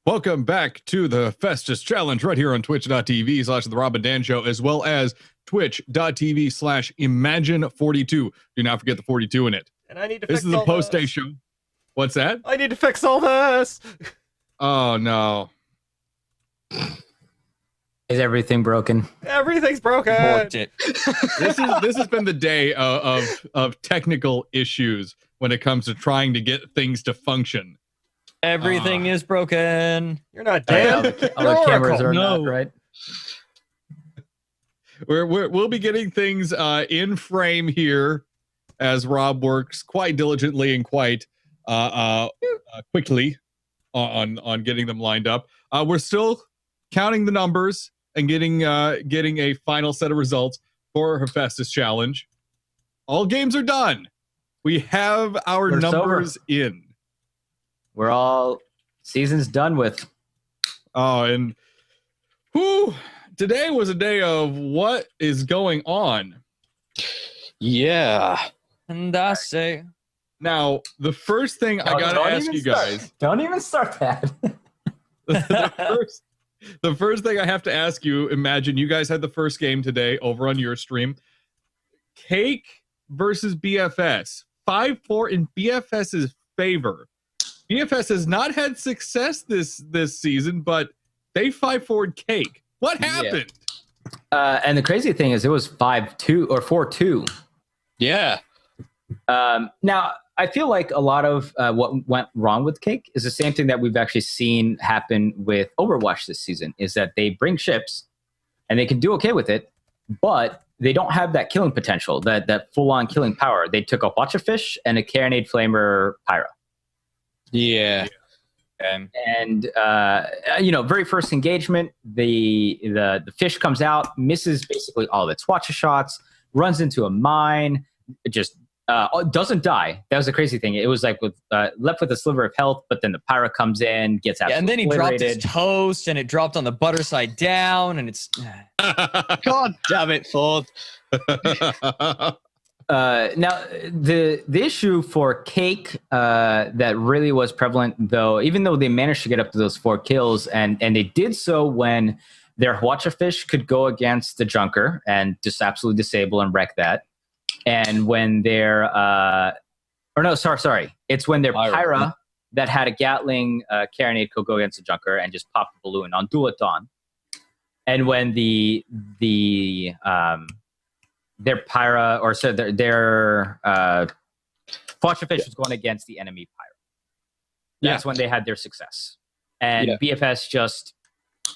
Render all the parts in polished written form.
Welcome back to the Hephaestus Challenge right here on twitch.tv/The Rob and Dan Show, as well as twitch.tv/Imagine42. Do not forget the 42 in it. And I need to This fix is a all post-day this. show. What's that? I need to fix all this. Oh, no. Is everything broken? Everything's broken. This has been the day of technical issues when it comes to trying to get things to function. Everything is broken. You're not Dan. All the cameras are No. not right. We'll be getting things in frame here as Rob works quite diligently and quite quickly on getting them lined up. We're still counting the numbers and getting a final set of results for Hephaestus Challenge. All games are done. We have our numbers in. We're all season's done with. Oh, and today was a day of what is going on. Yeah. And I say. Now, the first thing I gotta ask you guys. Don't even start that. the first thing I have to ask you, imagine you guys had the first game today over on your stream. Cake versus BFS. 5-4 in BFS's favor. BFS has not had success this season, but they 5-4'd Cake. What happened? Yeah. And the crazy thing is it was 5-2 or 4-2. Yeah. Now, I feel like a lot of what went wrong with Cake is the same thing that we've actually seen happen with Overwatch this season, is that they bring ships and they can do okay with it, but they don't have that killing potential, that full-on killing power. They took a Watch a Fish and a Carronade Flamer Pyro. Yeah. And very first engagement, the fish comes out, misses basically all of its Watcher shots, runs into a mine, just doesn't die. That was the crazy thing. It was like left with a sliver of health, but then the Pyro comes in, gets absolutely and then he dropped his obliterated. toast, and it dropped on the butter side down, and it's. God damn it, Ford. Now, the issue for Cake that really was prevalent, though, even though they managed to get up to those 4 kills, and they did so when their Watcher Fish could go against the Junker and just absolutely disable and wreck that. And when their it's when their Pyra that had a Gatling Carronade could go against the Junker and just pop the balloon on Duel at Dawn. And when their Pyra, or so their Watcher Fish was going against the enemy Pyra. That's when they had their success. And BFS just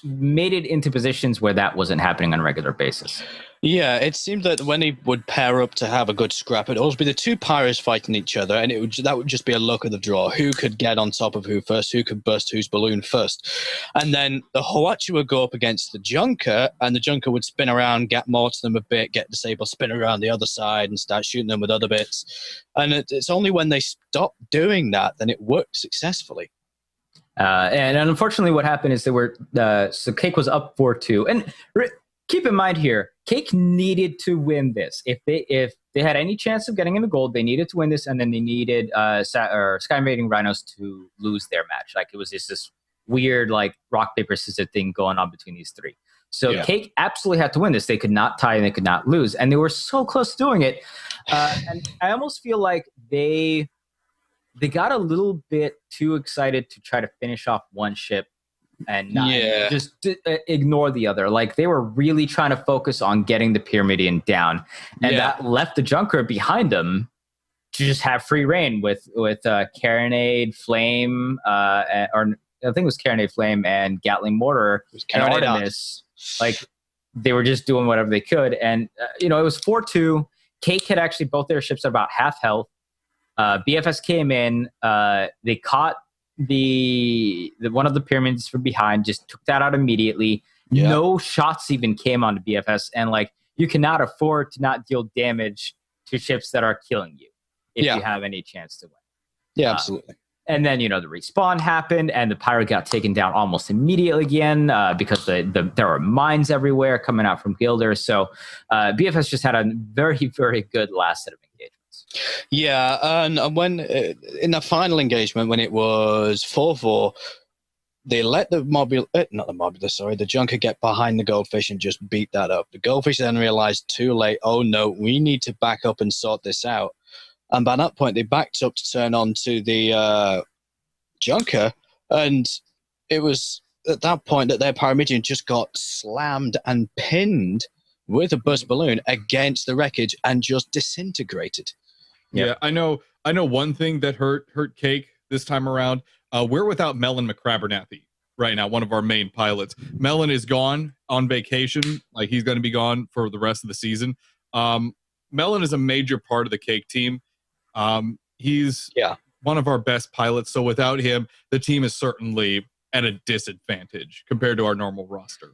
made it into positions where that wasn't happening on a regular basis. Yeah, it seemed that when he would pair up to have a good scrap, it'd always be the 2 Pyros fighting each other, and that would just be a luck of the draw. Who could get on top of who first? Who could burst whose balloon first? And then the Hoachi would go up against the Junker, and the Junker would spin around, get more to them a bit, get disabled, spin around the other side, and start shooting them with other bits. And it's only when they stopped doing that then it worked successfly. And unfortunately, what happened is so Cake was up 4-2. And keep in mind here, Cake needed to win this. If they had any chance of getting in the gold, they needed to win this, and then they needed Sky Invading Rhinos to lose their match. Like, it was just this weird, like, rock, paper, scissors thing going on between these 3. So Cake absolutely had to win this. They could not tie and they could not lose. And they were so close to doing it. And I almost feel like they got a little bit too excited to try to finish off one ship and not just ignore the other. Like, they were really trying to focus on getting the Pyramidion down, and that left the Junker behind them to just have free reign with Carronade Flame, or I think it was Carronade Flame and Gatling Mortar and Artemis. Like, they were just doing whatever they could, and it was 4-2. Cake had actually both their ships at about half health. BFS came in, they caught the one of the pyramids from behind, just took that out immediately. No shots even came onto BFS, and like, you cannot afford to not deal damage to ships that are killing you if you have any chance to win. Yeah, absolutely. And then, the respawn happened, and the Pyro got taken down almost immediately again because there were mines everywhere coming out from Gilder. So BFS just had a very, very good last set of engagements. Yeah, and when in the final engagement, when it was 4-4, they let the the junker get behind the goldfish and just beat that up. The goldfish then realized too late, oh no, we need to back up and sort this out. And by that point, they backed up to turn on to the junker, and it was at that point that their Pyramidion just got slammed and pinned with a burst balloon against the wreckage and just disintegrated. Yeah, I know one thing that hurt Cake this time around. We're without Melon McCrabernathy right now, one of our main pilots. Melon is gone on vacation. Like, he's going to be gone for the rest of the season. Melon is a major part of the Cake team. He's one of our best pilots. So without him, the team is certainly at a disadvantage compared to our normal roster.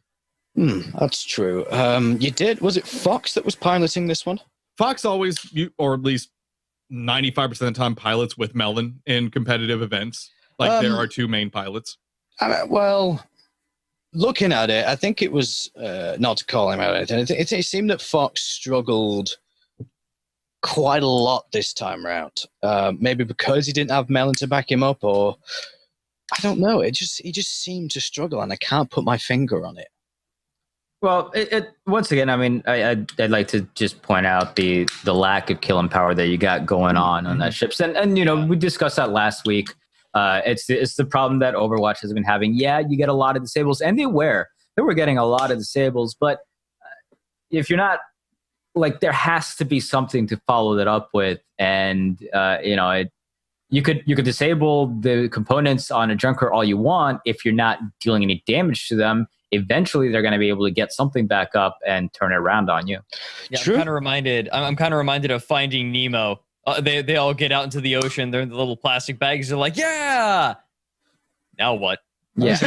That's true. Was it Fox that was piloting this one? Fox always, or at least 95% of the time, pilots with Melon in competitive events. Like, there are two main pilots. Well, looking at it, I think it was, not to call him out or anything, it seemed that Fox struggled quite a lot this time around. Maybe because he didn't have Melon to back him up, or I don't know. He just seemed to struggle, and I can't put my finger on it. Well, it once again, I mean, I'd like to just point out the lack of killing power that you got going on that ships, and you know, we discussed that last week. It's the problem that Overwatch has been having. Yeah, you get a lot of disables, and they were getting a lot of disables, but if you're not, like, there has to be something to follow that up with, and you know, you could disable the components on a junker all you want. If you're not dealing any damage to them, eventually they're going to be able to get something back up and turn it around on you. Yeah, True. I'm kind of reminded of Finding Nemo. They all get out into the ocean. They're in the little plastic bags. They're like, yeah. Now what? Yeah.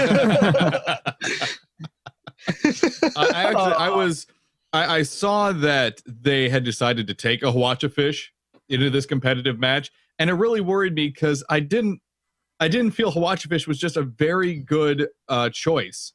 I saw that they had decided to take a Hwacha fish into this competitive match, and it really worried me because I didn't feel Hwacha fish was just a very good choice.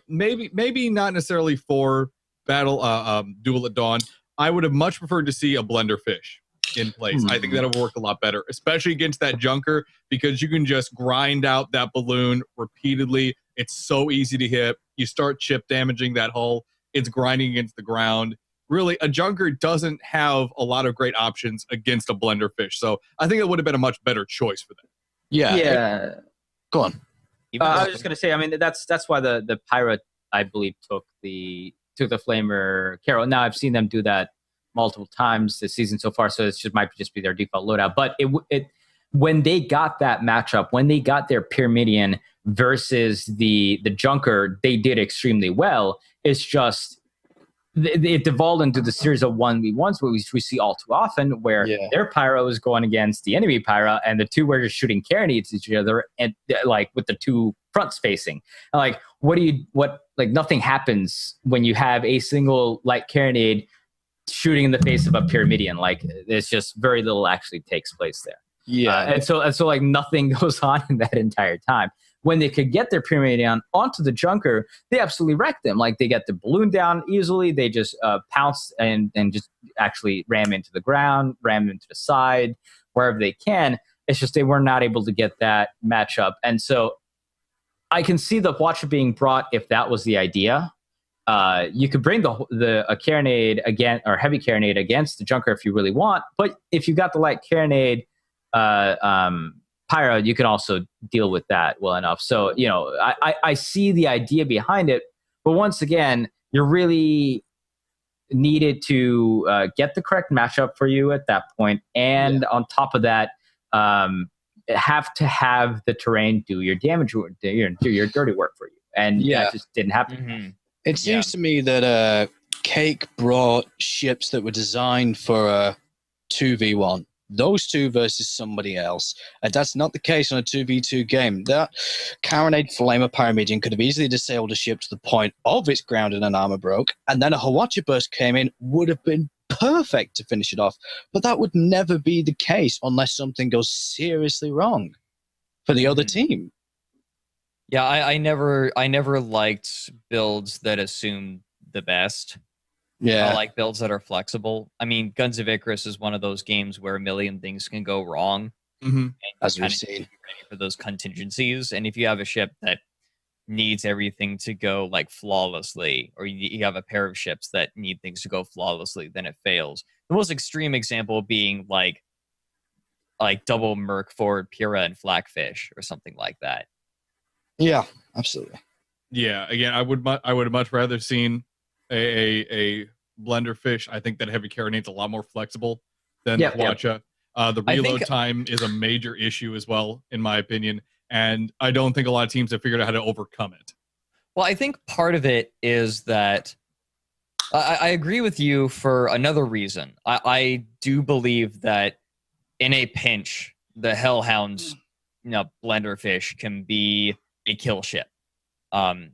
Maybe not necessarily for battle duel at dawn. I would have much preferred to see a blender fish in place. I think that would work a lot better, especially against that junker, because you can just grind out that balloon repeatedly. It's so easy to hit. You start chip damaging that hull, it's grinding against the ground. Really, a junker doesn't have a lot of great options against a blender fish. So I think it would have been a much better choice for them. Yeah. Go on. I was just gonna say. I mean, that's why the pirate, I believe, took the flamer Carol. Now I've seen them do that multiple times this season so far, so it might just be their default loadout. But it when they got that matchup, when they got their Pyramidion versus the junker, they did extremely well. It's just it devolved into the series of 1v1s, which we see all too often, where their pyro is going against the enemy pyro, and the two were just shooting carronades at each other, and like with the two fronts facing. And like, like nothing happens when you have a single light carronade shooting in the face of a Pyramidion. Like, there's just very little actually takes place there. Yeah, and so like nothing goes on in that entire time. When they could get their Pyramidion onto the junker, they absolutely wrecked them. Like, they get the balloon down easily. They just pounce and just actually ram into the ground, ram into the side, wherever they can. It's just they were not able to get that matchup. And so I can see the Watcher being brought if that was the idea. You could bring a carronade again, or heavy carronade against the junker if you really want. But if you got the light carronade pyro, you can also deal with that well enough. So, you know, I see the idea behind it, but once again, you're really needed to get the correct matchup for you at that point, and on top of that, have to have the terrain do your damage, do your dirty work for you, and that just didn't happen. Mm-hmm. It seems to me that Cake brought ships that were designed for a 2v1. Those two versus somebody else. And that's not the case on a 2v2 game. That Carronade Flamer Pyramidion could have easily disabled a ship to the point of its grounded and armor broke, and then a Hwacha burst came in, would have been perfect to finish it off. But that would never be the case unless something goes seriously wrong for the other team. Yeah, I never liked builds that assume the best. Yeah, I like builds that are flexible. I mean, Guns of Icarus is one of those games where a million things can go wrong. as we've seen. Ready for those contingencies, and if you have a ship that needs everything to go like flawlessly, or you have a pair of ships that need things to go flawlessly, then it fails. The most extreme example being like double Merc forward Pyrrha and Flackfish or something like that. Yeah, absolutely. Yeah, again, I would have much rather seen a blender fish. I think that heavy carronades a lot more flexible than the Huacha. The reload time is a major issue as well, in my opinion, and I don't think a lot of teams have figured out how to overcome it. Well, I think part of it is that I agree with you for another reason. I do believe that in a pinch, the Hellhound's blender fish can be a kill ship.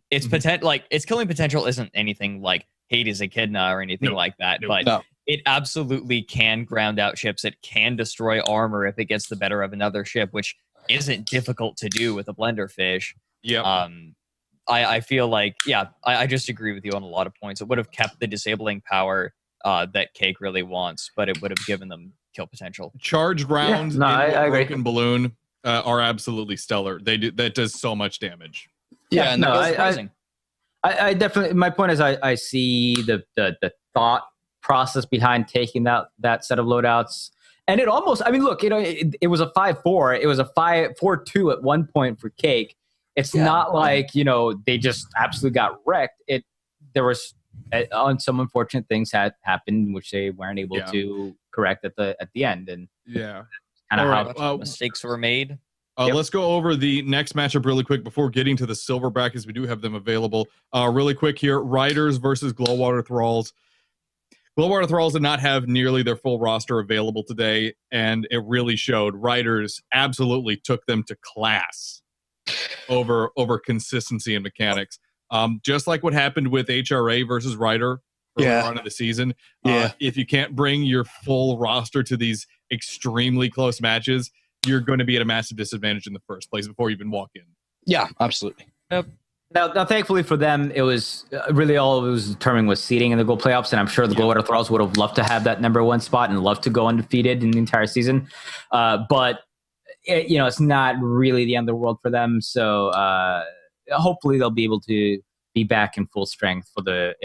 Its its killing potential isn't anything like Hades Echidna or anything like that, but it absolutely can ground out ships. It can destroy armor if it gets the better of another ship, which isn't difficult to do with a blender fish. Yeah. I feel like, I just agree with you on a lot of points. It would have kept the disabling power that Cake really wants, but it would have given them kill potential. Charged rounds in I agree. Broken Balloon are absolutely stellar. That does so much damage. Yeah, no, surprising. I definitely. My point is, I see the thought process behind taking that set of loadouts, and it almost. I mean, look, it was a 5-4. It was a 5-4-2 at one point for Cake. It's not like they just absolutely got wrecked. There was on some unfortunate things had happened, which they weren't able to correct at the end, and kind of how mistakes were made. Let's go over the next matchup really quick before getting to the silver brackets. We do have them available. Really quick here, Riders versus Glowwater Thralls. Glowwater Thralls did not have nearly their full roster available today, and it really showed. Riders absolutely took them to class over consistency and mechanics. Just like what happened with HRA versus Rider earlier on in the season. If you can't bring your full roster to these extremely close matches, you're going to be at a massive disadvantage in the first place before you even walk in. Yeah, absolutely. Yep. Now, thankfully for them, it was really all it was determined was seeding in the gold playoffs, and I'm sure the Glowwater Thralls would have loved to have that number one spot and loved to go undefeated in the entire season. But it's not really the end of the world for them. So hopefully they'll be able to be back in full strength for the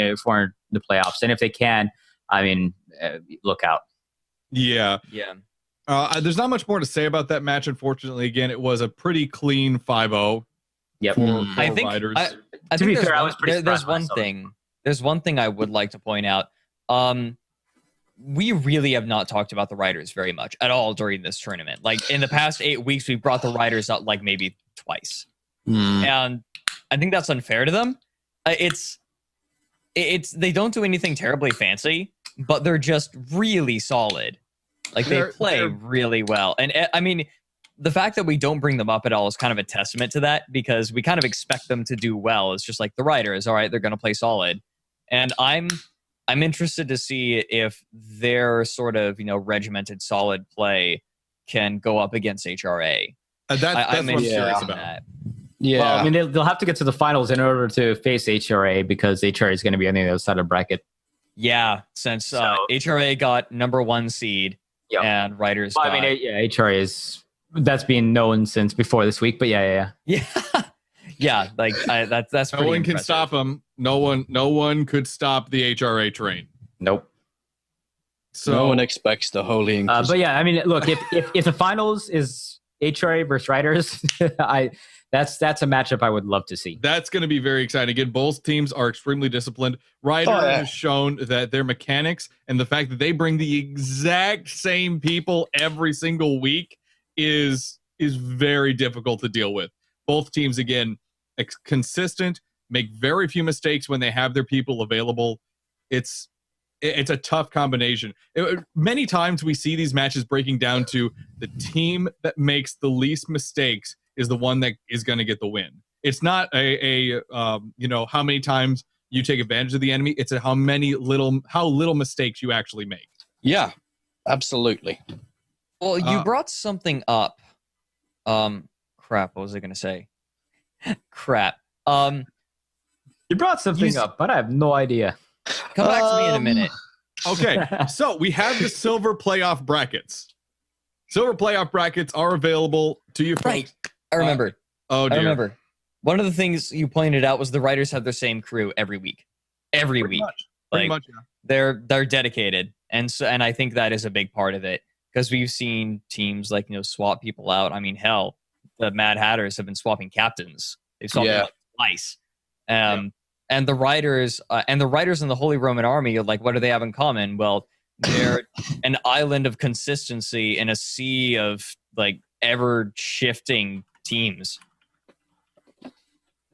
playoffs, and if they can, I mean, look out. Yeah. There's not much more to say about that match, unfortunately. Again, it was a pretty clean 5-0. Yep. I think Riders. I think there's one thing. There's one thing I would like to point out. We really have not talked about the Riders very much at all during this tournament. Like in the past 8 weeks, we've brought the Riders out like maybe twice, and I think that's unfair to them. It's they don't do anything terribly fancy, but they're just really solid. Like they play really well, and I mean, the fact that we don't bring them up at all is kind of a testament to that, because we kind of expect them to do well. It's just like the Riders, all right, they're going to play solid, and I'm interested to see if their sort of regimented solid play can go up against HRA. That's what I'm curious about. That. Yeah, well, I mean they'll have to get to the finals in order to face HRA, because HRA is going to be on the other side of the bracket. Yeah, since HRA got number 1 seed and Riders. Well, I mean, HRA that's been known since before this week, but yeah. Like that's no pretty one can impressive. stop them. No one could stop the HRA train. Nope. So no one expects the Holy Inquisition. But yeah, I mean, look, if the finals is HRA versus Riders, that's a matchup I would love to see. That's going to be very exciting. Again, both teams are extremely disciplined. Ryder has shown that their mechanics and the fact that they bring the exact same people every single week is very difficult to deal with. Both teams, again, consistent, make very few mistakes when they have their people available. It's a tough combination. Many times we see these matches breaking down to the team that makes the least mistakes is the one that is going to get the win. It's not how many times you take advantage of the enemy. It's how little mistakes you actually make. Yeah, absolutely. Well, you brought something up. Crap. What was I going to say? Crap. You brought something up, but I have no idea. Come back to me in a minute. Okay, so we have the silver playoff brackets. Silver playoff brackets are available to you. Right. I remember. Oh dear. I remember. one of the things you pointed out was the writers have the same crew every week. Every week. Pretty much, yeah. They're dedicated. And I think that is a big part of it. Because we've seen teams like, swap people out. I mean, hell, the Mad Hatters have been swapping captains. They've swapped them out twice. And the writers in the Holy Roman Army, like, what do they have in common? Well, they're an island of consistency in a sea of like ever shifting teams.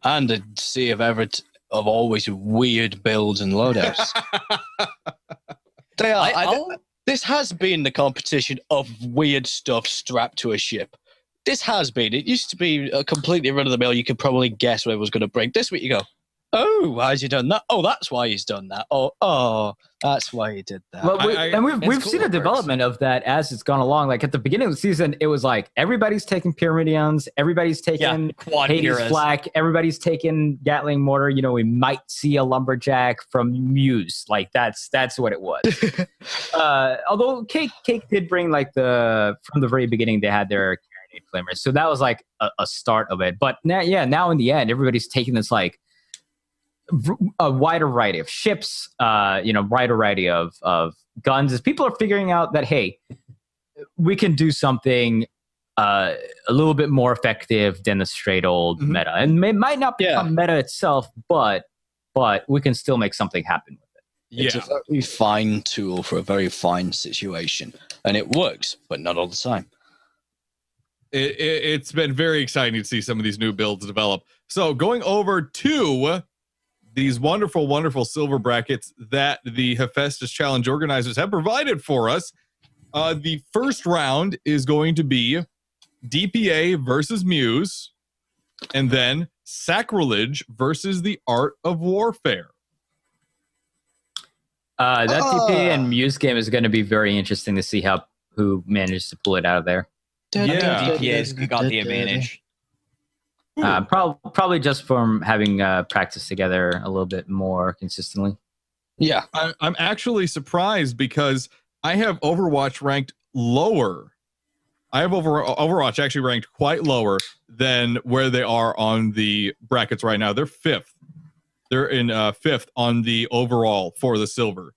And a sea of always weird builds and loadouts. They are. This has been the competition of weird stuff strapped to a ship. This has been. It used to be a completely run-of-the-mill. You could probably guess what it was going to bring. This week you go, oh, why has he done that? Oh, that's why he's done that. Oh, that's why he did that. Well, we've seen a development of that as it's gone along. Like at the beginning of the season, it was like everybody's taking Pyramidions, everybody's taking Hades flak, everybody's taking Gatling mortar. We might see a lumberjack from Muse. Like that's what it was. Although Cake did bring from the very beginning they had their Carronade flamers, so that was like a start of it. But now in the end, everybody's taking this like a wider variety of ships, wider variety of guns, as people are figuring out that, hey, we can do something a little bit more effective than the straight old meta. And it might not become meta itself, but we can still make something happen with it. It's a very fine tool for a very fine situation. And it works, but not all the time. It's been very exciting to see some of these new builds develop. So going over to these wonderful, wonderful silver brackets that the Hephaestus Challenge organizers have provided for us. The first round is going to be DPA versus Muse, and then Sacrilege versus the Art of Warfare. That DPA and Muse game is going to be very interesting to see who manages to pull it out of there. Yeah, DPA's got the advantage. Probably just from having practiced together a little bit more consistently. Yeah. I'm actually surprised because I have Overwatch ranked lower. I have Overwatch actually ranked quite lower than where they are on the brackets right now. They're fifth. They're in fifth on the overall for the silver.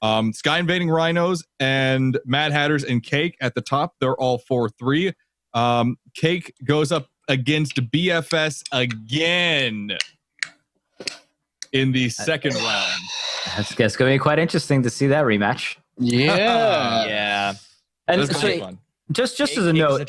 Sky Invading Rhinos and Mad Hatters and Cake at the top. They're all 4-3. Cake goes up against BFS again in the second round. That's going to be quite interesting to see that rematch. Yeah. Yeah. And so, just as a note,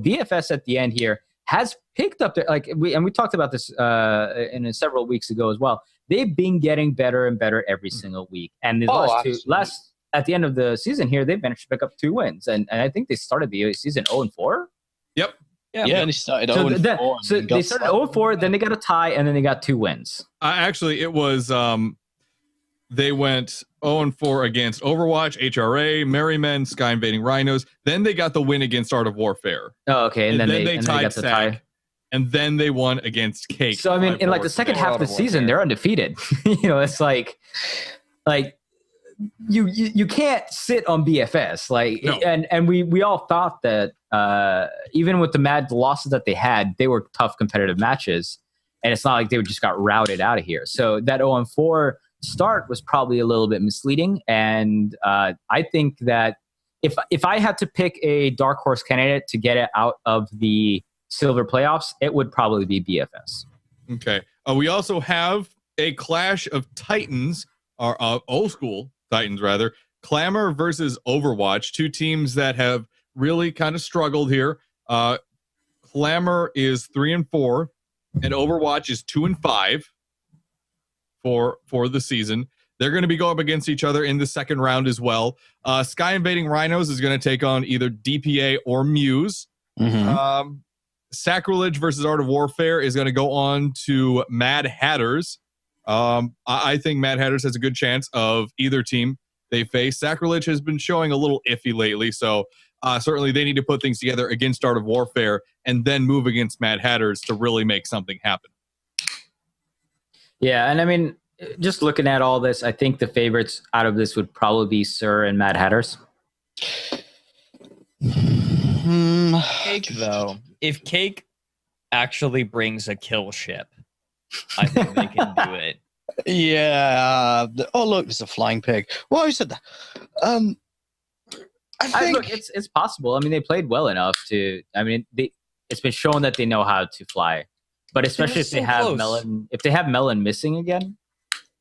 BFS at the end here has picked up we talked about this in several weeks ago as well. They've been getting better and better every single week, and the at the end of the season here, they've managed to pick up 2 wins, and I think they started the season 0-4. Yep. Yeah, and they started 0-4. So they started 0-4, then they got a tie, and then they got 2 wins. Actually, it was they went 0-4 against Overwatch, HRA, Merrymen, Sky Invading Rhinos. Then they got the win against Art of Warfare. Oh, okay, and then they got the tie. And then they won against Cake. So I mean, in like the second half of the season, they're undefeated. It's like you can't sit on BFS. No. And we all thought that even with the mad losses that they had, they were tough competitive matches, and it's not like they just got routed out of here. So that 0-4 start was probably a little bit misleading, and I think that if I had to pick a dark horse candidate to get it out of the silver playoffs, it would probably be BFS. Okay. We also have a clash of Titans, or old school Titans rather. Clamor versus Overwatch, 2 teams that have really kind of struggled here. Clamor is 3-4, and Overwatch is 2-5 for the season. They're going to be going up against each other in the second round as well. Sky Invading Rhinos is going to take on either DPA or Muse. Mm-hmm. Sacrilege versus Art of Warfare is going to go on to Mad Hatters. I think Mad Hatters has a good chance of either team they face. Sacrilege has been showing a little iffy lately, so certainly they need to put things together against Art of Warfare and then move against Mad Hatters to really make something happen. Yeah, and I mean, just looking at all this, I think the favorites out of this would probably be Sir and Mad Hatters. Cake, though. If Cake actually brings a kill ship, I think they can do it. Yeah. Oh, look, there's a flying pig. Well, you said that. I think look, it's possible. I mean, they played well enough to. I mean, it's been shown that they know how to fly. But especially if they have close. Melon, if they have Melon missing again,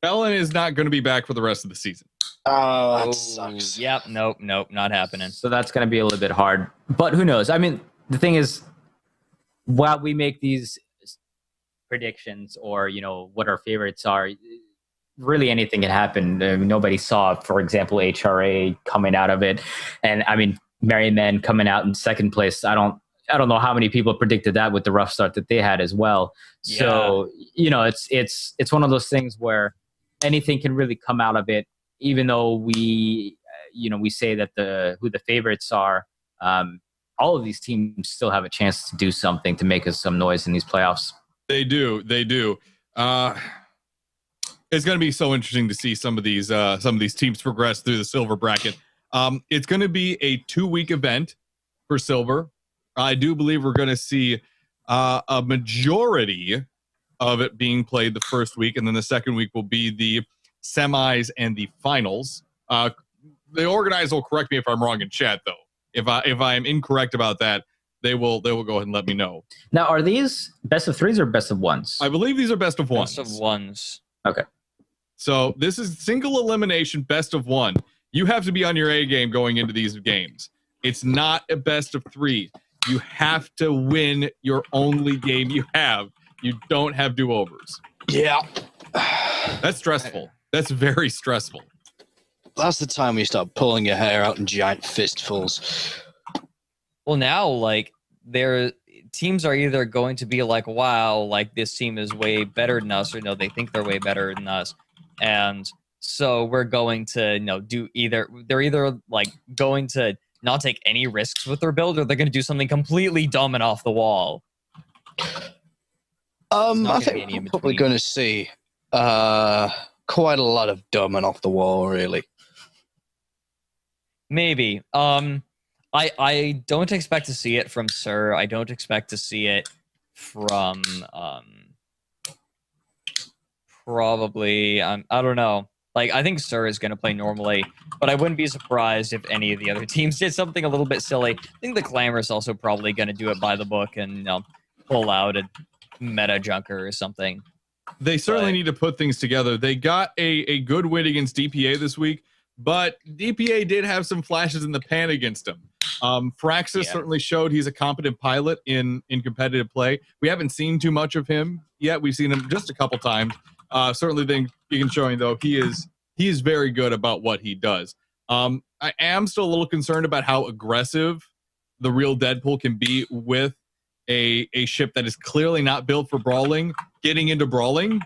Melon is not going to be back for the rest of the season. that sucks. Yep, nope, not happening. so that's going to be a little bit hard. But who knows? I mean, the thing is, while we make these predictions or what our favorites are, really anything can happen. Nobody saw, for example, HRA coming out of it, and I mean, Merryman coming out in second place. I don't know how many people predicted that with the rough start that they had as well. Yeah. So it's one of those things where anything can really come out of it, even though we say that who the favorites are. All of these teams still have a chance to do something to make us some noise in these playoffs. They do. It's going to be so interesting to see some of these teams progress through the silver bracket. It's going to be a 2-week event for silver. I do believe we're going to see a majority of it being played the first week, and then the second week will be the semis and the finals. The organizer will correct me if I'm wrong in chat, though. If I am incorrect about that, they will go ahead and let me know. Now, are these best of threes or best of ones? I believe these are best of ones. Best of ones. Okay. So this is single elimination best of one. You have to be on your A game going into these games. It's not a best of 3. You have to win your only game you have. You don't have do-overs. Yeah. That's stressful. That's very stressful. That's the time when you start pulling your hair out in giant fistfuls. Well, now, like, their teams are either going to be like, wow, like, this team is way better than us, or no, they think they're way better than us. And so we're going to, they're either, like, going to not take any risks with their build, or they're going to do something completely dumb and off the wall. I think we're probably going to see quite a lot of dumb and off the wall, really. Maybe. I don't expect to see it from Sir. I don't expect to see it from probably I don't know. Like, I think Sir is going to play normally, but I wouldn't be surprised if any of the other teams did something a little bit silly. I think the Clamor is also probably going to do it by the book and pull out a meta junker or something. They certainly need to put things together. They got a good win against DPA this week, but DPA did have some flashes in the pan against him. Fraxis certainly showed he's a competent pilot in competitive play. We haven't seen too much of him yet. We've seen him just a couple times. Certainly then you can show him, though, he is very good about what he does. I am still a little concerned about how aggressive the real Deadpool can be with a ship that is clearly not built for brawling, getting into brawling.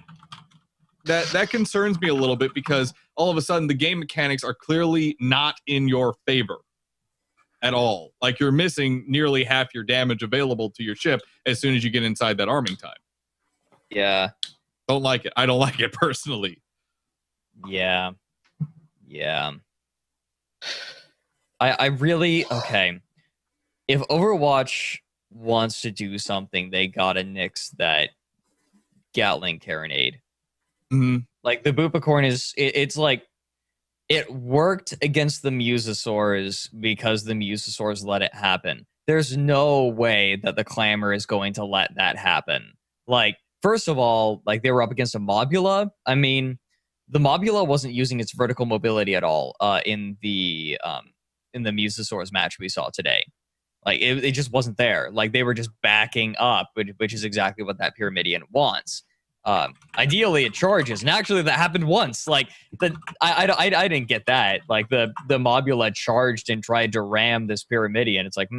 That concerns me a little bit, because all of a sudden the game mechanics are clearly not in your favor at all. Like, you're missing nearly half your damage available to your ship as soon as you get inside that arming time. Yeah. Don't like it. I don't like it personally. Yeah. I really, okay. If Overwatch wants to do something, they gotta nix that Gatling Carronade. Mm-hmm. Like, the Bupicorn it's like, it worked against the Musosaurs because the Musosaurs let it happen. There's no way that the Clamor is going to let that happen. Like, first of all, like, they were up against a Mobula. I mean, the Mobula wasn't using its vertical mobility at all in the Musosaurs match we saw today. Like, it just wasn't there. Like, they were just backing up, which is exactly what that Pyramidion wants. Ideally, it charges, and actually, that happened once. Like, I didn't get that. Like, the Mobula charged and tried to ram this Pyramidion. It's like,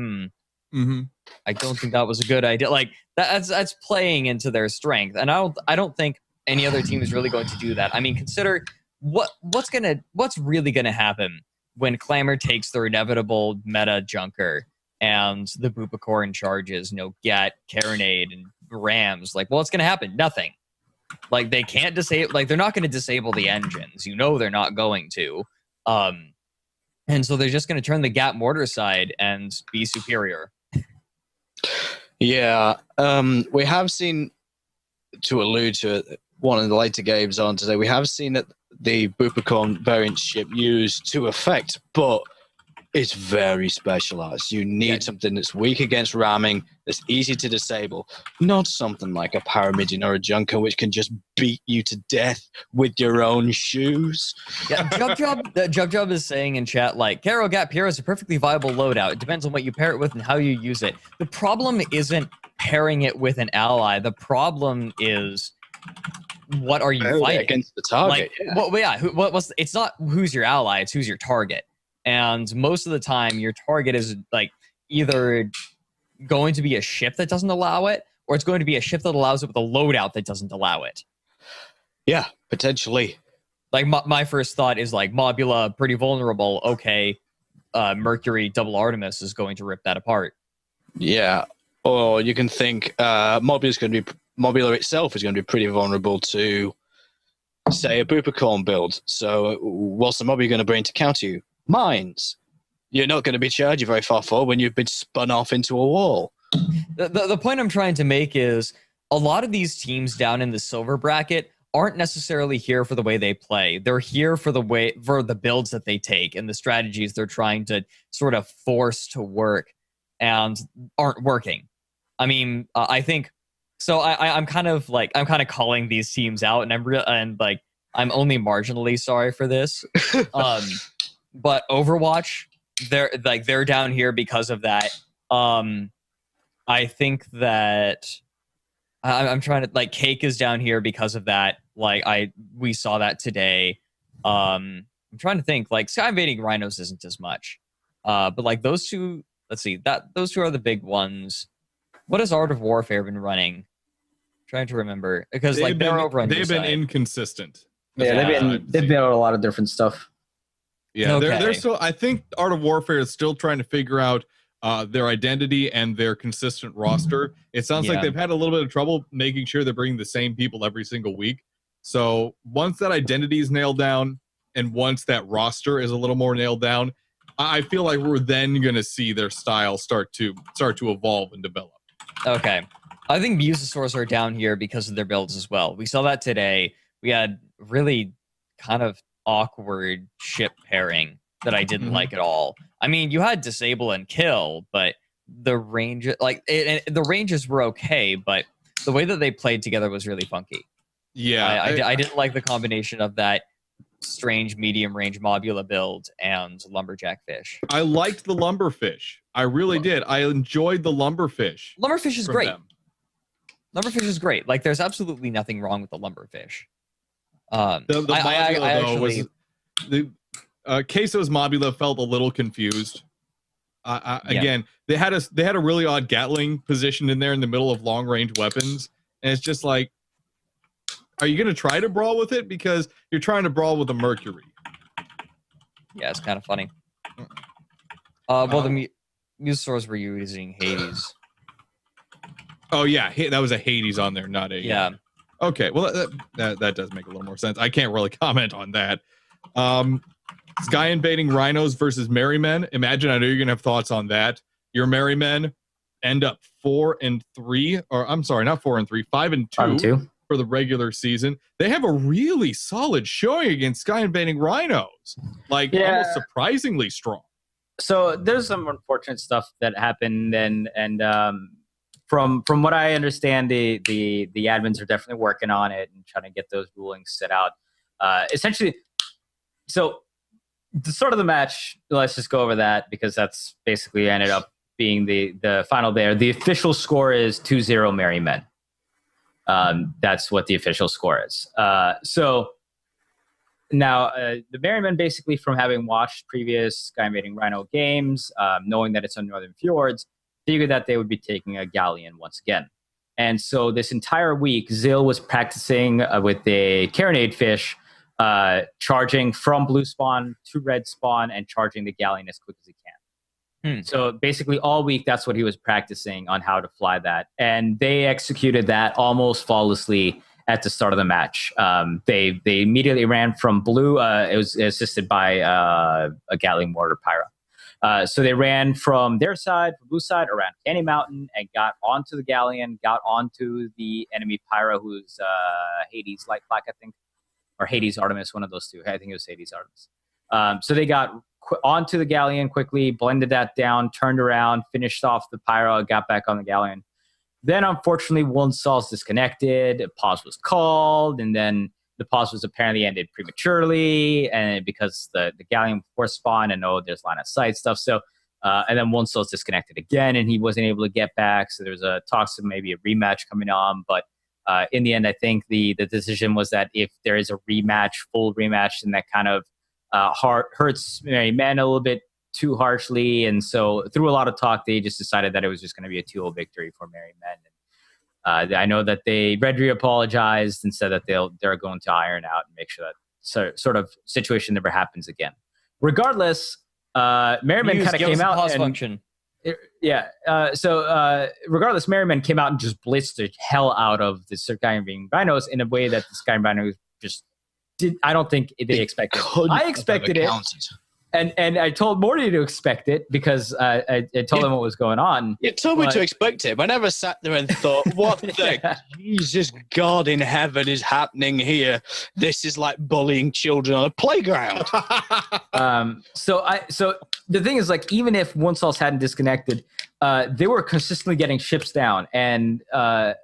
Mm-hmm. I don't think that was a good idea. Like, that's playing into their strength, and I don't think any other team is really going to do that. I mean, consider what's really gonna happen when Clamor takes their inevitable meta junker and the Bupicorn charges, Gat, Carronade, and Rams. Like, what's gonna happen? Nothing. Like, they can't disable. Like, they're not going to disable the engines. They're not going to. And so they're just going to turn the Gat mortar side and be superior. Yeah, we have seen, to allude to it, one of the later games on today, we have seen that the Bupicorn variant ship used to effect, but it's very specialized. You need something that's weak against ramming, that's easy to disable, not something like a Pyramidion or a Junker, which can just beat you to death with your own shoes. Yeah, Jub is saying in chat, like, Caro Gap Hero is a perfectly viable loadout. It depends on what you pair it with and how you use it. The problem isn't pairing it with an ally. The problem is, what are you fighting against the target? It's not who's your ally, it's who's your target. And most of the time, your target is like either going to be a ship that doesn't allow it, or it's going to be a ship that allows it with a loadout that doesn't allow it. Yeah, potentially. Like my first thought is like Mobula, pretty vulnerable. Okay, Mercury double Artemis is going to rip that apart. Yeah, or you can think Mobula itself is going to be pretty vulnerable to, say, a Bupicorn build. So what's the mob you're going to bring to counter you? Mines. You're not going to be charging very far forward when you've been spun off into a wall. The point I'm trying to make is a lot of these teams down in the silver bracket aren't necessarily here for the way they play. They're here for the builds that they take and the strategies they're trying to sort of force to work and aren't working. I mean, I think so. I'm kind of calling these teams out, and I'm only marginally sorry for this. But Overwatch, they're down here because of that. I think that I'm trying to Cake is down here because of that. We saw that today. I'm trying to think Sky Invading Rhinos isn't as much. But those two, let's see, those two are the big ones. What has Art of Warfare been running? I'm trying to remember because they're over on your they've been side. Inconsistent. Yeah, they've been on a lot of different stuff. Yeah, Okay. they're still. I think Art of Warfare is still trying to figure out their identity and their consistent roster. It sounds like they've had a little bit of trouble making sure they're bringing the same people every single week. So once that identity is nailed down, and once that roster is a little more nailed down, I feel like we're then going to see their style start to evolve and develop. Okay, I think Musosaurs are down here because of their builds as well. We saw that today. We had really kind of awkward ship pairing that I didn't like at all. I mean, you had disable and kill, but the range, the ranges were okay, but the way that they played together was really funky. Yeah, I didn't like the combination of that strange medium range Mobula build and Lumberjack Fish. I liked the Lumberfish. I really did. I enjoyed the Lumberfish. Lumberfish is great. Them. Lumberfish is great. There's absolutely nothing wrong with the Lumberfish. Queso's Mobula felt a little confused. Again, they had a really odd Gatling positioned in there in the middle of long range weapons, and it's just like, are you going to try to brawl with it because you're trying to brawl with a Mercury? Yeah, it's kind of funny. The Musosaurs were using Hades. Oh yeah, that was a Hades on there, not a Okay, well that does make a little more sense. I can't really comment on that. Sky Invading Rhinos versus Merrymen. Imagine, I know you're gonna have thoughts on that. Your Merrymen end up 4-3, or I'm sorry, not 4-3, 5-2 for the regular season. They have a really solid showing against Sky Invading Rhinos, almost surprisingly strong. So there's some unfortunate stuff that happened, and from what I understand, the admins are definitely working on it and trying to get those rulings set out. Essentially, so the start of the match, let's just go over that because that's basically ended up being the final there. The official score is 2-0 Merrymen. That's what the official score is. So now the Merrymen, basically from having watched previous Sky Invading Rhino games, knowing that it's on Northern Fjords, figured that they would be taking a galleon once again. And so this entire week, Zill was practicing with a Carronade fish, charging from blue spawn to red spawn and charging the galleon as quick as he can. So basically all week, that's what he was practicing on how to fly that. And they executed that almost flawlessly at the start of the match. They immediately ran from blue. It was assisted by a Gatling mortar Pyra. So they ran from their side, from blue side, around Candy Mountain and got onto the galleon, got onto the enemy Pyro, who's Hades Light Black, I think, or Hades Artemis, one of those two. I think it was Hades Artemis. So they got onto the galleon quickly, blended that down, turned around, finished off the Pyro, got back on the galleon. Then, unfortunately, one Saul's disconnected. A pause was called, and then the pause was apparently ended prematurely, and because the galleon force spawn and there's line of sight stuff. So, and then one Saul's disconnected again, and he wasn't able to get back. So there was a talks of maybe a rematch coming on, but in the end, I think the decision was that if there is a rematch, full rematch, then that kind of hurts Merry Men a little bit too harshly, and so through a lot of talk, they just decided that it was just going to be a 2-0 victory for Merry Men. I know that Redry apologized and said that they're going to iron out and make sure that sort of situation never happens again. Regardless, Merry Men kind of came out pause and function. Regardless, Merry Men came out and just blitzed the hell out of the Skyrim Rhinos in a way that the Skyrim Rhinos just did. I don't think they expected. I expected it. And I told Morty to expect it because I told him what was going on. You told me to expect it. I never sat there and thought, what the Jesus God in heaven is happening here? This is like bullying children on a playground. So the thing is, like, even if One Sauce hadn't disconnected, they were consistently getting ships down. And I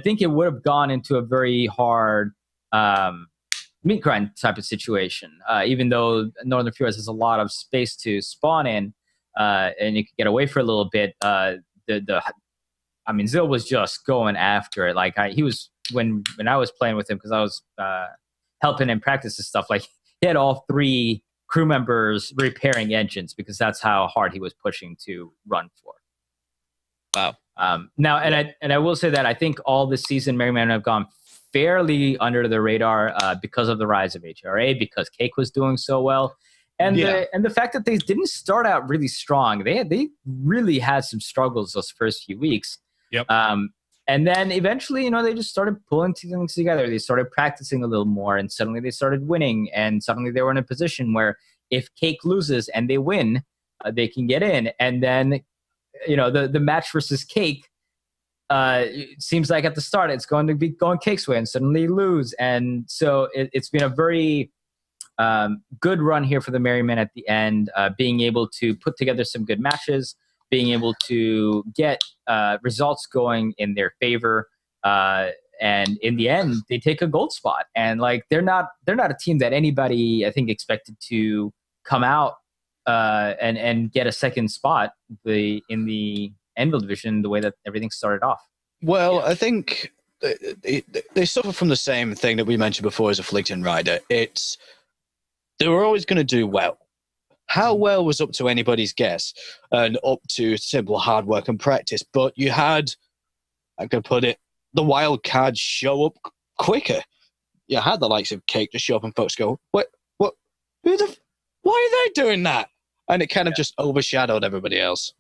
think it would have gone into a very hard meat grind type of situation, even though Northern Fjords has a lot of space to spawn in, and you could get away for a little bit. Zill was just going after it. Like he was when I was playing with him, because I was helping him practice this stuff. Like he had all 3 crew members repairing engines because that's how hard he was pushing to run for. Wow. Now, and I will say that I think all this season, Merry Men have gone fairly under the radar because of the rise of HRA, because Cake was doing so well, and the fact that they didn't start out really strong. They really had some struggles those first few weeks. Yep. And then eventually, they just started pulling things together. They started practicing a little more, and suddenly they started winning. And suddenly they were in a position where if Cake loses and they win, they can get in. And then, the match versus Cake. It seems like at the start it's going to be going Cake's way, and suddenly lose. And so it's been a very good run here for the Merry Men at the end, being able to put together some good matches, being able to get results going in their favor, and in the end they take a gold spot. And like they're not a team that anybody I think expected to come out and get a second spot in the Anvil division, the way that everything started off. Well, I think they suffer from the same thing that we mentioned before as Afflicting Rider. It's they were always going to do well. How well was up to anybody's guess and up to simple hard work and practice. But you had, I could put it, the wild cards show up quicker. You had the likes of Cake to show up and folks go, what, why are they doing that? And it kind of just overshadowed everybody else.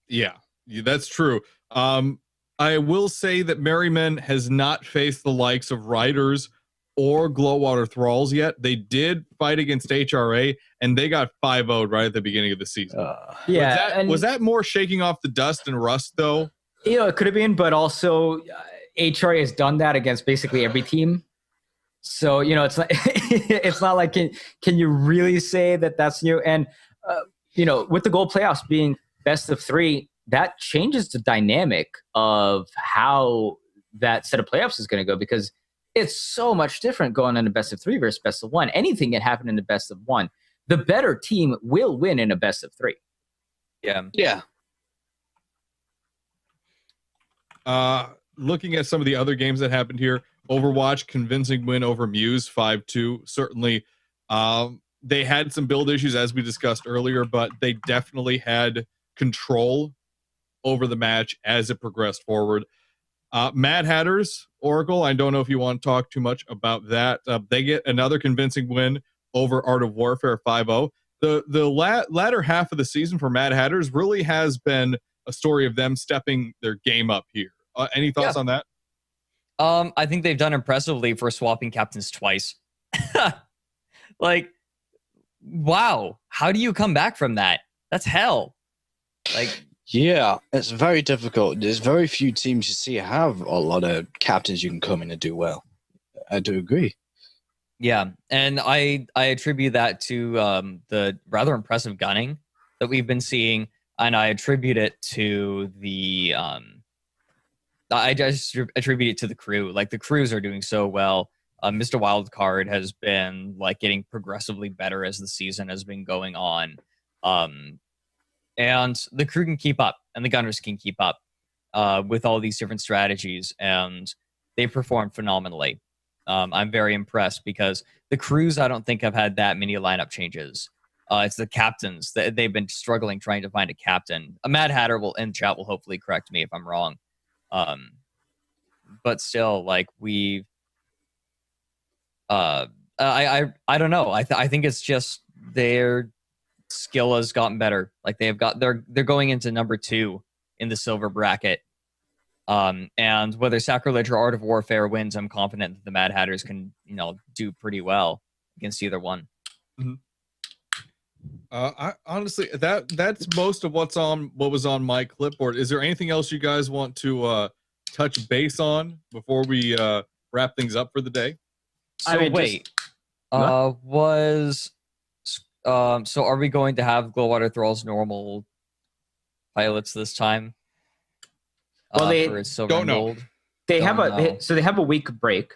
Yeah, that's true. I will say that Merry Men has not faced the likes of Riders or Glowwater Thralls yet. They did fight against HRA, and they got 5-0'd right at the beginning of the season. Was that more shaking off the dust and rust, though? It could have been, but also HRA has done that against basically every team. So, it's not, it's not like, can you really say that that's new? And, with the gold playoffs being best of 3, that changes the dynamic of how that set of playoffs is going to go, because it's so much different going in a best of 3 versus best of 1. Anything can happen in the best of 1. The better team will win in a best of 3. Yeah. Looking at some of the other games that happened here, Overwatch, convincing win over Muse, 5-2. Certainly, they had some build issues, as we discussed earlier, but they definitely had control over the match as it progressed forward. Mad Hatters, Oracle, I don't know if you want to talk too much about that. They get another convincing win over Art of Warfare, 5-0. The latter half of the season for Mad Hatters really has been a story of them stepping their game up here. Any thoughts on that? I think they've done impressively for swapping captains twice. Like, wow. How do you come back from that? That's hell. Like, yeah, it's very difficult. There's very few teams you see have a lot of captains you can come in and do well. I do agree. yeah, and I attribute that to the rather impressive gunning that we've been seeing, and I attribute it to the I just attribute it to the crew. Like the crews are doing so well. Mr. Wildcard has been like getting progressively better as the season has been going on, and the crew can keep up, and the gunners can keep up with all these different strategies, and they perform phenomenally. I'm very impressed because the crews I don't think have had that many lineup changes. It's the captains that they've been struggling trying to find a captain. A Mad Hatter will in chat will hopefully correct me if I'm wrong. But still, like we've, I don't know. I think it's just their skill has gotten better. Like they're going into number 2 in the silver bracket. And whether Sacrilege or Art of Warfare wins, I'm confident that the Mad Hatters can, do pretty well against either one. Mm-hmm. I honestly, that's most of what was on my clipboard. Is there anything else you guys want to touch base on before we wrap things up for the day? So wait, so are we going to have Glowwater Thrall's normal pilots this time? Well, they for silver don't and know. gold? They Don't have know. so they have a week break,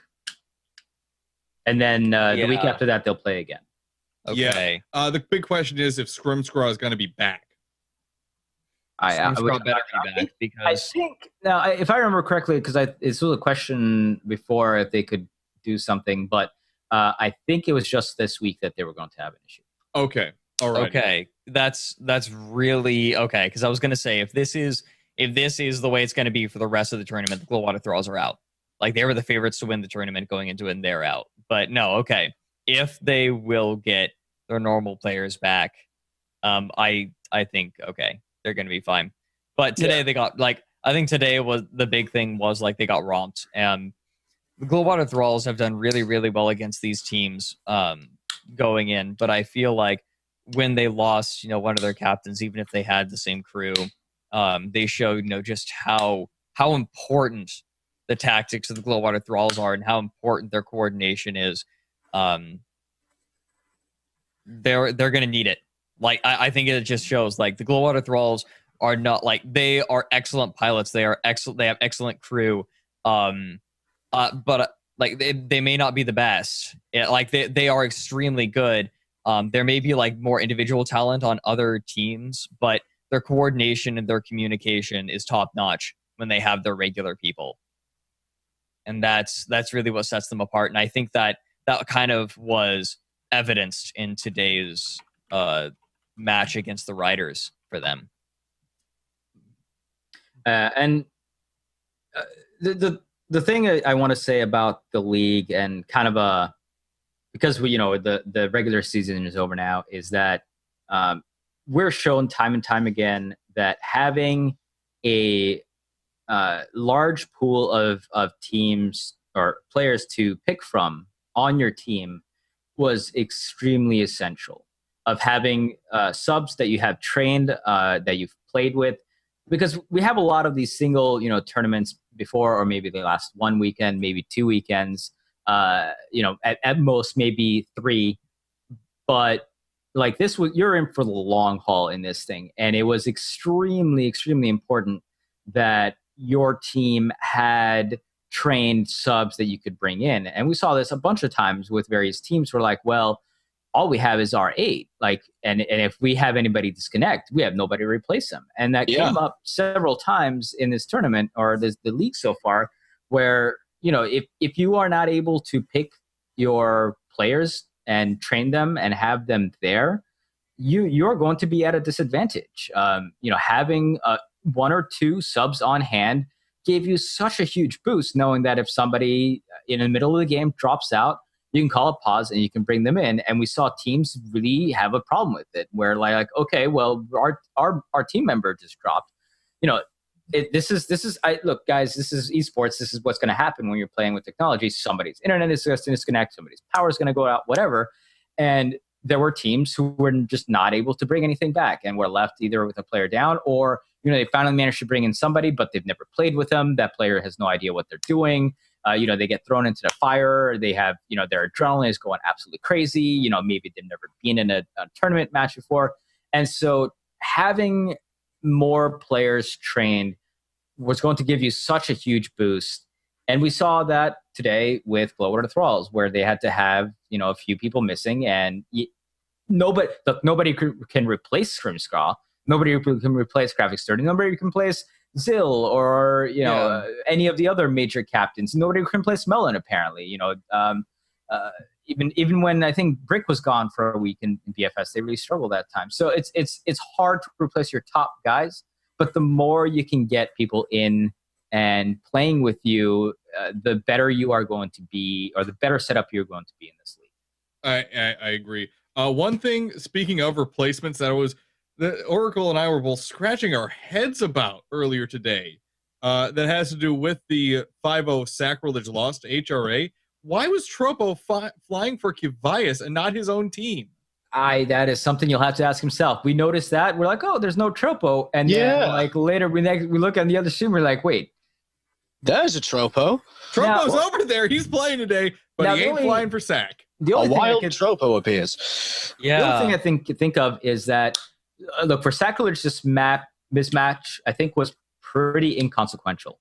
and then the week Yeah. after that they'll play again. Okay. The big question is if Scrimscraw is going to be back. I Scrimscraw better be I back think because now, if I remember correctly, because this was a question before if they could do something, but I think it was just this week that they were going to have an issue. Okay. All right. okay, that's really okay. Because I was gonna say if this is the way it's gonna be for the rest of the tournament, the Glowwater Thralls are out. Like they were the favorites to win the tournament going into it, and they're out. But no, okay. If they will get their normal players back, I think okay, they're gonna be fine. But today they got I think today was the big thing was they got romped. And the Glowwater Thralls have done really, really well against these teams going in. But I feel like when they lost, one of their captains, even if they had the same crew, they showed, just how important the tactics of the Glowwater Thralls are and how important their coordination is. They're going to need it. I think it just shows the Glowwater Thralls are not they are excellent pilots. They are excellent. They have excellent crew. But they may not be the best. They are extremely good. There may be more individual talent on other teams, but their coordination and their communication is top notch when they have their regular people. And that's really what sets them apart. And I think that kind of was evidenced in today's match against the Riders for them. And the thing I want to say about the league and kind of because the regular season is over now is that we're shown time and time again that having a large pool of teams or players to pick from on your team was extremely essential. Of having subs that you have trained, that you've played with, because we have a lot of these single tournaments before, or maybe they last one weekend, maybe 2 weekends, at most maybe 3, but this was, you're in for the long haul in this thing, and it was extremely important that your team had trained subs that you could bring in. And we saw this a bunch of times with various teams where well, all we have is our 8. And if we have anybody disconnect, we have nobody to replace them. And that came up several times in this tournament or the league so far, where, if you are not able to pick your players and train them and have them there, you're going to be at a disadvantage. Having 1 or 2 subs on hand gave you such a huge boost, knowing that if somebody in the middle of the game drops out, you can call a pause and you can bring them in. And we saw teams really have a problem with it, where okay, well, our team member just dropped. This is look, guys, this is esports. This is what's going to happen when you're playing with technology. Somebody's internet is going to disconnect, somebody's power is going to go out, whatever. And there were teams who were just not able to bring anything back and were left either with a player down or, they finally managed to bring in somebody, but they've never played with them. That player has no idea what they're doing. They get thrown into the fire. They have, their adrenaline is going absolutely crazy. Maybe they've never been in a tournament match before. And so having more players trained was going to give you such a huge boost. And we saw that today with Glowwater Thralls, where they had to have, a few people missing, and nobody can replace Scrimscraw. Nobody can replace Graphics 30. Nobody can replace Zill or, any of the other major captains. Nobody can replace Melon, apparently. Even when I think Brick was gone for a week in BFS, they really struggled that time. So it's hard to replace your top guys, but the more you can get people in and playing with you, the better you are going to be, or the better setup you're going to be in this league. I agree. One thing, speaking of replacements, that Oracle and I were both scratching our heads about earlier today, that has to do with the 5-0 sacrilege loss to HRA. Why was Tropo flying for Kivias and not his own team? That is something you'll have to ask himself. We noticed that. We're like, oh, there's no Tropo. And then later we look on the other stream, we're like, wait. There's a Tropo. Tropo's over there. He's playing today, but he ain't flying for sack. A wild Tropo appears. Yeah. The only thing I think of is that, look, for Sacrilege, this mismatch, I think, was pretty inconsequential.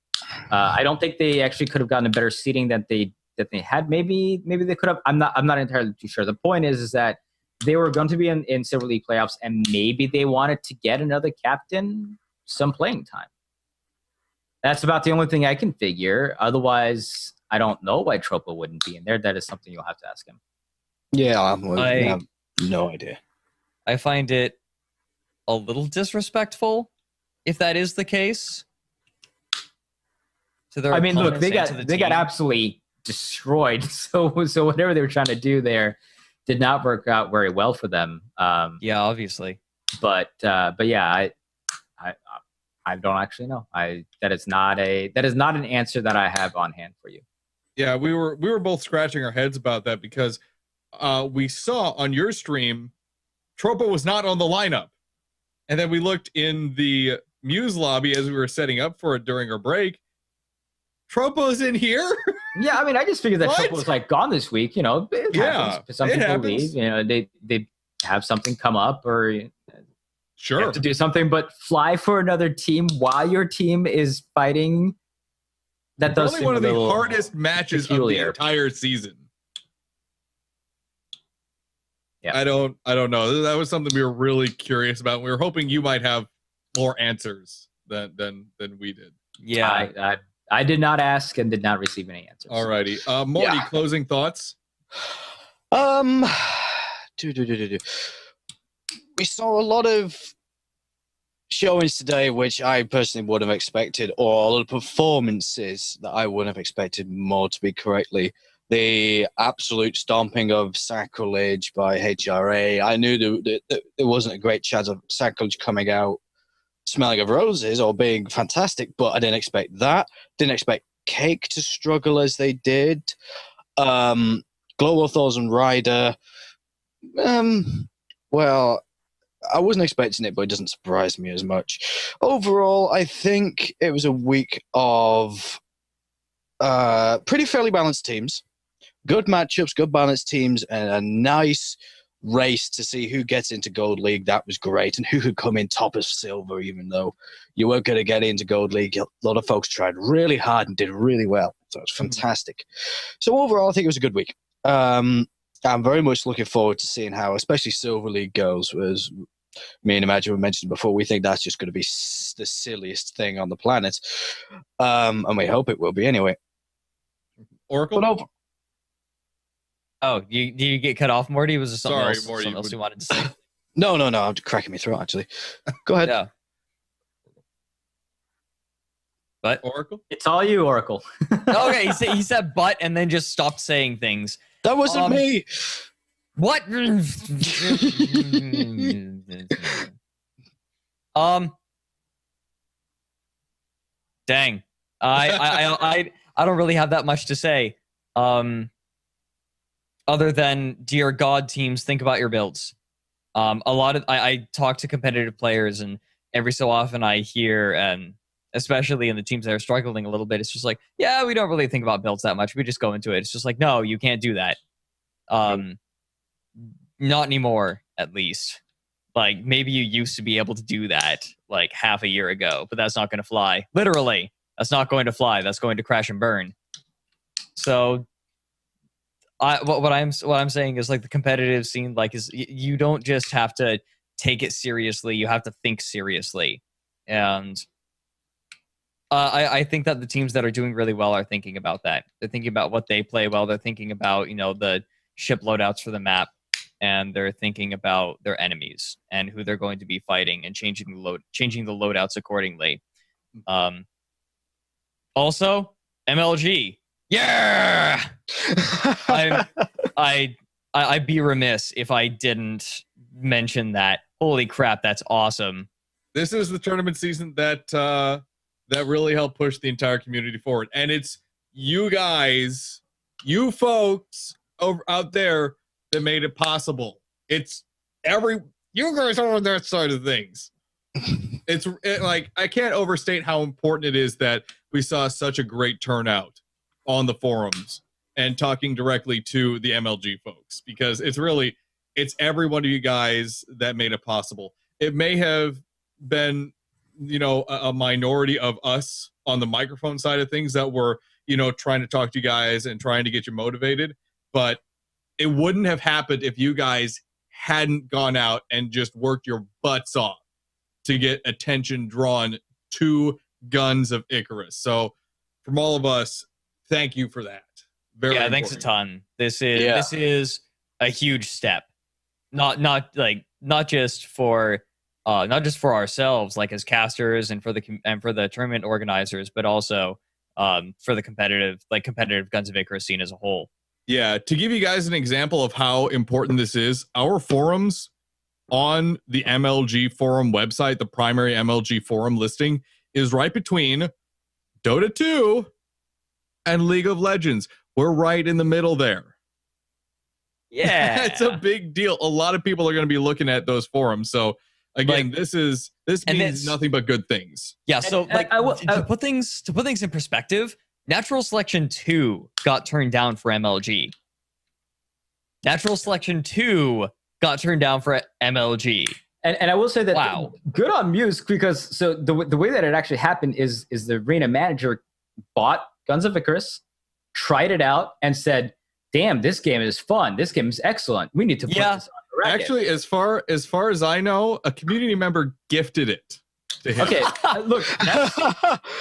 I don't think they actually could have gotten a better seeding that they had. Maybe they could have. I'm not entirely too sure. The point is that they were going to be in Silver League playoffs, and maybe they wanted to get another captain some playing time. That's about the only thing I can figure. Otherwise, I don't know why Tropo wouldn't be in there. That is something you'll have to ask him. Yeah, I have no idea. I find it a little disrespectful if that is the case. To their look, they got absolutely destroyed. So whatever they were trying to do there did not work out very well for them. Yeah, obviously. But yeah, I don't actually know. That is not an answer that I have on hand for you. Yeah, we were both scratching our heads about that because we saw on your stream Tropo was not on the lineup. And then we looked in the Muse lobby as we were setting up for it during our break. Tropo's in here? Yeah, I just figured that Tropo was gone this week. It happens. Some people happens. leave. They have something come up or sure have to do something, but fly for another team while your team is fighting. That does probably one of the hardest matches peculiar. of the entire season. Yeah. I don't know. That was something we were really curious about. We were hoping you might have more answers than we did. Yeah. I did not ask and did not receive any answers. Alrighty. Morty, closing thoughts? We saw a lot of showings today, which I personally would have expected, or a lot of performances that I wouldn't have expected more to be correctly. The absolute stomping of Sacrilege by HRA. I knew that there wasn't a great chance of Sacrilege coming out smelling of roses or being fantastic, but I didn't expect that. Didn't expect Cake to struggle as they did. Glowworth and Ryder. Well, I wasn't expecting it, but it doesn't surprise me as much. Overall, I think it was a week of pretty fairly balanced teams. Good matchups, good balanced teams, and a nice race to see who gets into Gold League. That was great. And who could come in top of Silver, even though you weren't going to get into Gold League. A lot of folks tried really hard and did really well. So it's fantastic. So overall, I think it was a good week. I'm very much looking forward to seeing how, especially Silver League goes. As me and Imagine mentioned before, we think that's just going to be the silliest thing on the planet. And we hope it will be anyway. Oracle? Oh, you get cut off, Morty? Was there something Morty, something else you wanted to say? No. I'm cracking my throat, actually. Go ahead. Yeah. But Oracle? It's all you, Oracle. Okay, he said but and then just stopped saying things. That wasn't me. What? Dang. I don't really have that much to say. other than, dear God, teams, think about your builds. A lot of I talk to competitive players, and every so often I hear, and especially in the teams that are struggling a little bit, it's just like, yeah, we don't really think about builds that much. We just go into it. It's just like, no, you can't do that. Not anymore, at least. Like, maybe you used to be able to do that like half a year ago, but that's not going to fly. Literally, that's not going to fly. That's going to crash and burn. So what I'm saying is, like, the competitive scene, like, is you don't just have to take it seriously, you have to think seriously. And I think that the teams that are doing really well are thinking about that. They're thinking about what they play well. They're thinking about, the ship loadouts for the map, and they're thinking about their enemies and who they're going to be fighting, and changing the loadouts accordingly. Also, MLG. Yeah. I'd be remiss if I didn't mention that. Holy crap, that's awesome. This is the tournament season that really helped push the entire community forward. And it's you guys, you folks out there that made it possible. It's you guys are on that side of things. Like, I can't overstate how important it is that we saw such a great turnout on the forums and talking directly to the MLG folks, because it's every one of you guys that made it possible. It may have been, a minority of us on the microphone side of things that were, trying to talk to you guys and trying to get you motivated, but it wouldn't have happened if you guys hadn't gone out and just worked your butts off to get attention drawn to Guns of Icarus. So from all of us, thank you for that. Very important. Thanks a ton. This is a huge step. Not just for ourselves, like as casters, and for the tournament organizers, but also for the competitive Guns of Icarus scene as a whole. Yeah, to give you guys an example of how important this is, our forums on the MLG forum website, the primary MLG forum listing, is right between Dota 2 and League of Legends. We're right in the middle there. Yeah. It's a big deal. A lot of people are going to be looking at those forums. So again, this means nothing but good things. Yeah, so to put things in perspective, Natural Selection 2 got turned down for MLG. Natural Selection 2 got turned down for MLG. And I will say that good on Muse, because so the way that it actually happened is the arena manager bought Guns of Icarus, tried it out, and said, damn, this game is fun. This game is excellent. We need to put this on the racket. Actually, as far as I know, a community member gifted it to him. Okay, look,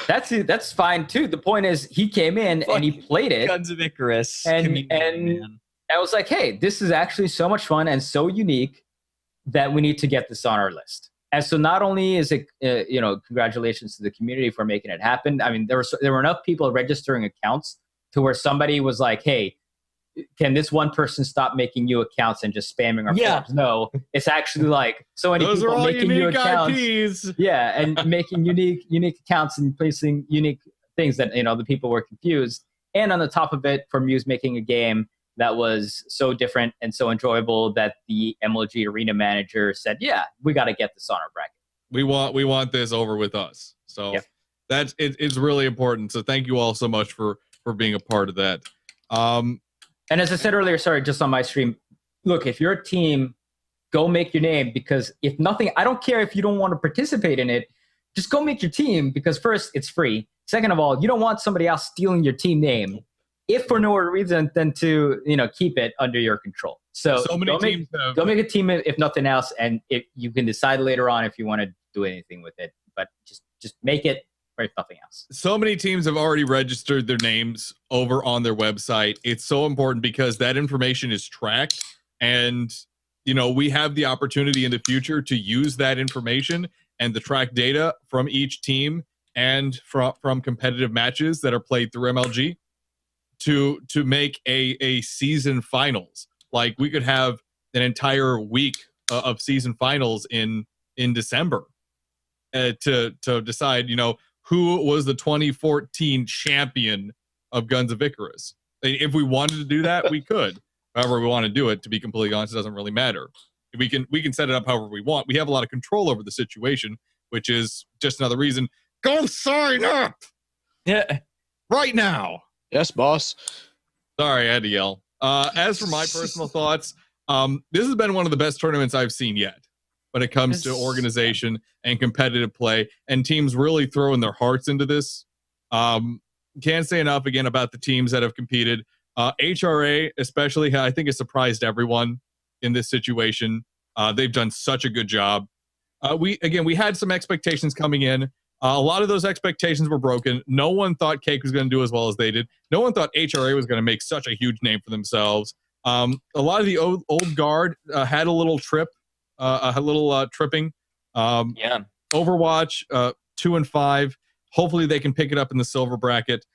that's fine too. The point is, he came in and he played it. Guns of Icarus. And I was like, hey, this is actually so much fun and so unique that we need to get this on our list. And so not only is it, congratulations to the community for making it happen. I mean, there were enough people registering accounts to where somebody was like, hey, can this one person stop making new accounts and just spamming our forums? No, it's actually like so many Those people are all making new unique accounts. IPs. Yeah, and making unique accounts and placing unique things that, the people were confused. And on the top of it, for Muse making a game that was so different and so enjoyable that the MLG arena manager said, yeah, we got to get this on our bracket. We want this over with us. So that's it's really important. So thank you all so much for being a part of that. And as I said earlier, sorry, just on my stream, look, if you're a team, go make your name, because if nothing, I don't care if you don't want to participate in it, just go make your team, because first, it's free. Second of all, you don't want somebody else stealing your team name, if for no other reason than to, keep it under your control. So many teams go make a team if nothing else, and if you can decide later on if you want to do anything with it, but just make it. If nothing else. So many teams have already registered their names over on their website. It's so important because that information is tracked, and we have the opportunity in the future to use that information and the track data from each team and from competitive matches that are played through MLG to make a season finals. Like, we could have an entire week of season finals in December to decide, who was the 2014 champion of Guns of Icarus. If we wanted to do that, we could, however we want to do it. To be completely honest, it doesn't really matter. We can set it up however we want. We have a lot of control over the situation, which is just another reason. Go sign up! Yeah. Right now. Yes, boss. Sorry, I had to yell. As for my personal thoughts, this has been one of the best tournaments I've seen yet when it comes to organization and competitive play and teams really throwing their hearts into this. Can't say enough again about the teams that have competed. HRA especially, I think, has surprised everyone in this situation. They've done such a good job. We had some expectations coming in. A lot of those expectations were broken. No one thought Cake was going to do as well as they did. No one thought HRA was going to make such a huge name for themselves. A lot of the old guard had a little trip, tripping. Overwatch 2 and 5. Hopefully they can pick it up in the silver bracket.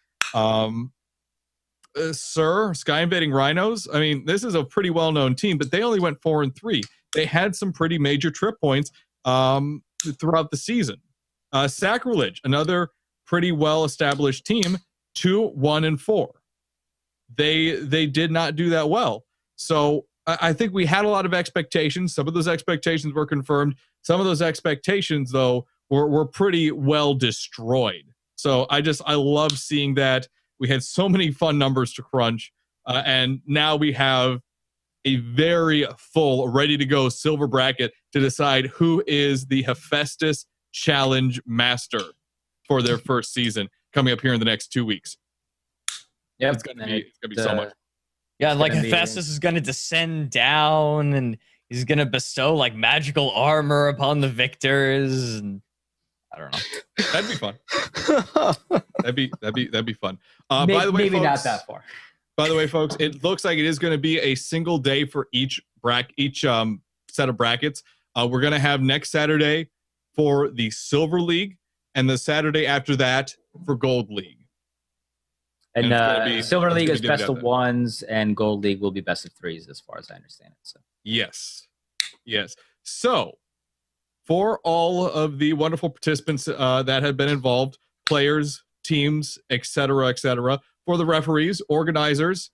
Sky Invading Rhinos. I mean, this is a pretty well-known team, but they only went 4 and 3. They had some pretty major trip points throughout the season. Sacrilege, another pretty well-established team, 2, 1, and 4. They did not do that well. So I think we had a lot of expectations. Some of those expectations were confirmed. Some of those expectations, though, were pretty well destroyed. So I love seeing that. We had so many fun numbers to crunch, and now we have a very full, ready-to-go silver bracket to decide who is the Hephaestus Challenge Master for their first season coming up here in the next 2 weeks. Yeah, it's gonna be so much. Yeah, like Hephaestus is gonna descend down and he's gonna bestow like magical armor upon the victors. And I don't know. That'd be fun. that'd be fun. By the way, maybe folks, not that far. By the way, folks, it looks like it is going to be a single day for each set of brackets. We're going to have next Saturday for the Silver League, and the Saturday after that for Gold League. And Silver League is best of ones, and Gold League will be best of threes, as far as I understand it. So yes. So for all of the wonderful participants that have been involved, players, teams, etc., for the referees, organizers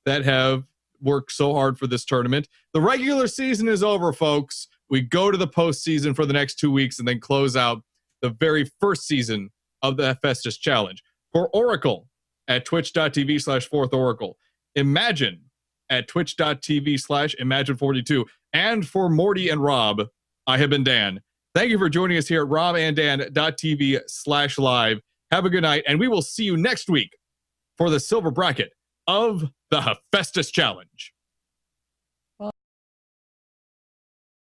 that have worked so hard for this tournament, the regular season is over, folks. We go to the postseason for the next 2 weeks and then close out the very first season of the Hephaestus Challenge. For Oracle at twitch.tv/4thOracle, Imagine at twitch.tv/Imagine42, and for Morty and Rob, I have been Dan. Thank you for joining us here at robanddan.tv/live. Have a good night, and we will see you next week for the silver bracket of the Hephaestus Challenge.